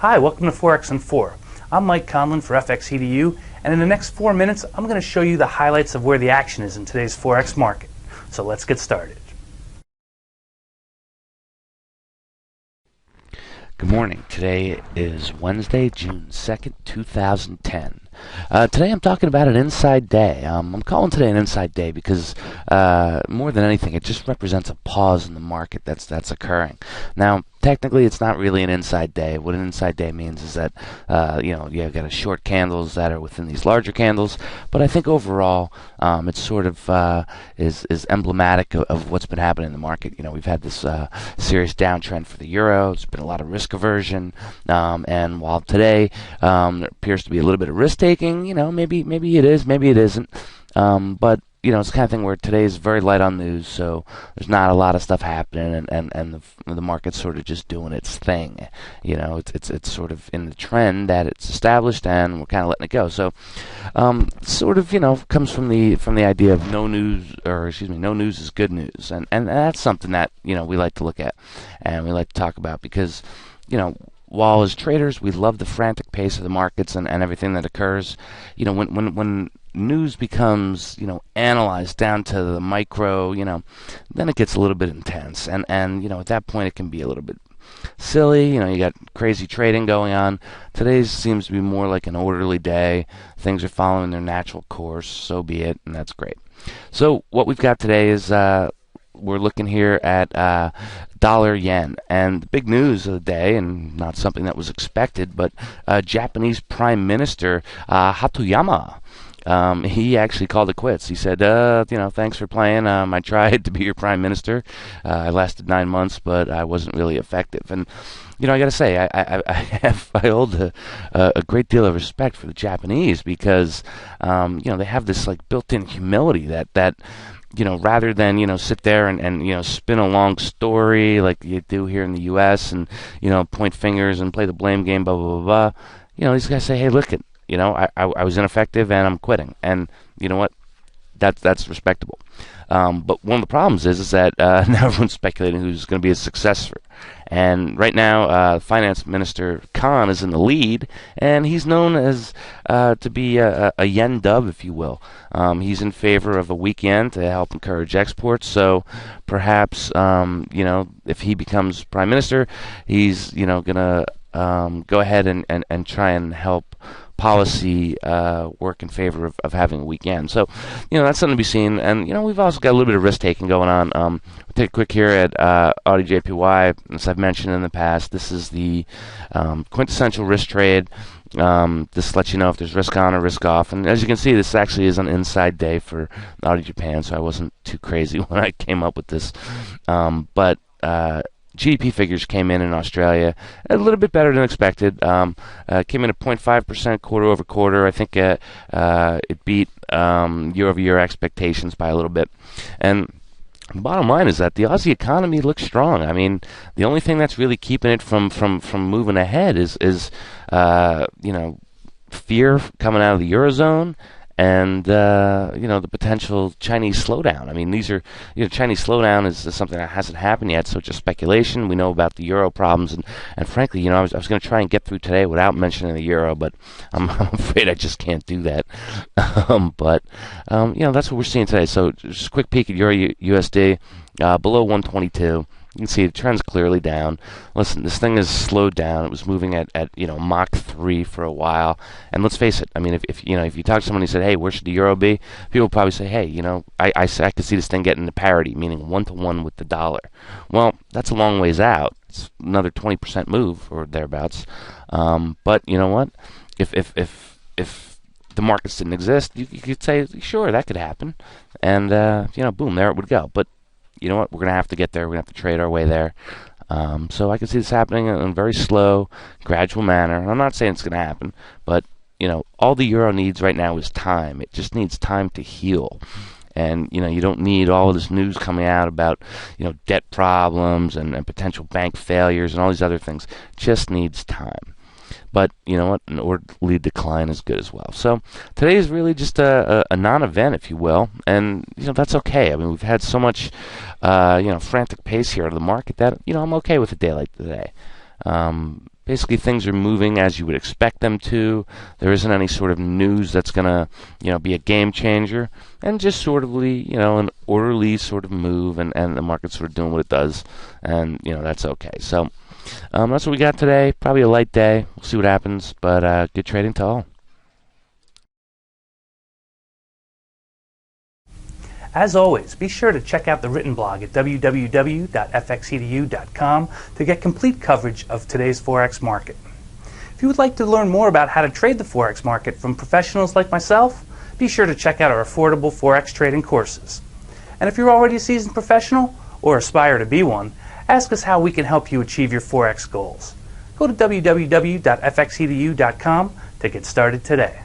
Hi, welcome to Forex in 4. I'm Mike Conlon for FXEDU, and in the next 4 minutes, I'm going to show you the highlights of where the action is in today's Forex market. So let's get started. Good morning. Today is Wednesday, June 2nd, 2010. Today I'm talking about an inside day. I'm calling today an inside day because more than anything, it just represents a pause in the market that's occurring. Now, technically, it's not really an inside day. What an inside day means is that you've got a short candles that are within these larger candles. But I think overall, it sort of is emblematic of what's been happening in the market. We've had this serious downtrend for the euro. There's been a lot of risk aversion, and while today there appears to be a little bit of risk taking, maybe it is, maybe it isn't, but it's the kind of thing where today is very light on news, so there's not a lot of stuff happening, and the market's sort of just doing its thing. It's sort of in the trend that it's established, and we're kind of letting it go. So, sort of comes from the idea of no news is good news, and that's something that we like to look at and we like to talk about because while as traders we love the frantic pace of the markets and everything that occurs, when news becomes analyzed down to the micro, then it gets a little bit intense, and at that point it can be a little bit silly. You got crazy trading going on. Today's seems to be more like an orderly day. Things are following their natural course, so be it, and that's great. So what we've got today is we're looking here at dollar yen, and the big news of the day, and not something that was expected, but Japanese Prime Minister Hatoyama. He actually called it quits. He said, thanks for playing. I tried to be your prime minister. I lasted 9 months, but I wasn't really effective. And, I got to say, I hold a great deal of respect for the Japanese because, they have this like built-in humility that rather than, sit there and spin a long story like you do here in the U.S. and, point fingers and play the blame game, blah, blah, blah, blah. These guys say, hey, look it. I was ineffective and I'm quitting. And you know what? That's respectable. But one of the problems is that now everyone's speculating who's going to be his successor. And right now, Finance Minister Khan is in the lead, and he's known as to be a yen dove, if you will. He's in favor of a weak yen to help encourage exports. So perhaps, if he becomes prime minister, he's, going to go ahead and try and help policy work in favor of having a weekend. So, that's something to be seen. And, we've also got a little bit of risk taking going on. We'll take a quick here at Audi JPY. As I've mentioned in the past, this is the quintessential risk trade. This lets you know if there's risk on or risk off. And as you can see, this actually is an inside day for Audi Japan, so I wasn't too crazy when I came up with this. But GDP figures came in Australia a little bit better than expected. Came in at 0.5% quarter over quarter. I think it beat year over year expectations by a little bit. And the bottom line is that the Aussie economy looks strong. I mean, the only thing that's really keeping it from moving ahead is fear coming out of the Eurozone and the potential Chinese slowdown. I mean, these are Chinese slowdown is something that hasn't happened yet, so it's just speculation. We know about the euro problems, and frankly, I was going to try and get through today without mentioning the euro, but I'm afraid I just can't do that. But that's what we're seeing today. So just a quick peek at Euro USD below 122. You can see the trend's clearly down. Listen, this thing has slowed down. It was moving at Mach 3 for a while. And let's face it. I mean, if you talk to someone and said, "Hey, where should the euro be?" People probably say, "Hey, I could see this thing getting to parity, meaning 1-to-1 with the dollar." Well, that's a long ways out. It's another 20% move or thereabouts. But you know what? If the markets didn't exist, you could say, sure, that could happen, and boom, there it would go. But you know what? We're going to have to get there. We're going to have to trade our way there. So I can see this happening in a very slow, gradual manner. And I'm not saying it's going to happen, but, all the euro needs right now is time. It just needs time to heal. And, you don't need all of this news coming out about, debt problems and potential bank failures and all these other things. It just needs time. But you know what? An orderly decline is good as well. So today is really just a non-event, if you will, and that's okay. I mean, we've had so much frantic pace here out of the market that I'm okay with a day like today. Basically, things are moving as you would expect them to. There isn't any sort of news that's going to, be a game changer, and just sort of, an orderly sort of move, and the market's sort of doing what it does, and, that's okay. So that's what we got today. Probably a light day. We'll see what happens, but good trading to all. As always, be sure to check out the written blog at www.fxedu.com to get complete coverage of today's Forex market. If you would like to learn more about how to trade the Forex market from professionals like myself, be sure to check out our affordable Forex trading courses. And if you're already a seasoned professional or aspire to be one, ask us how we can help you achieve your Forex goals. Go to www.fxedu.com to get started today.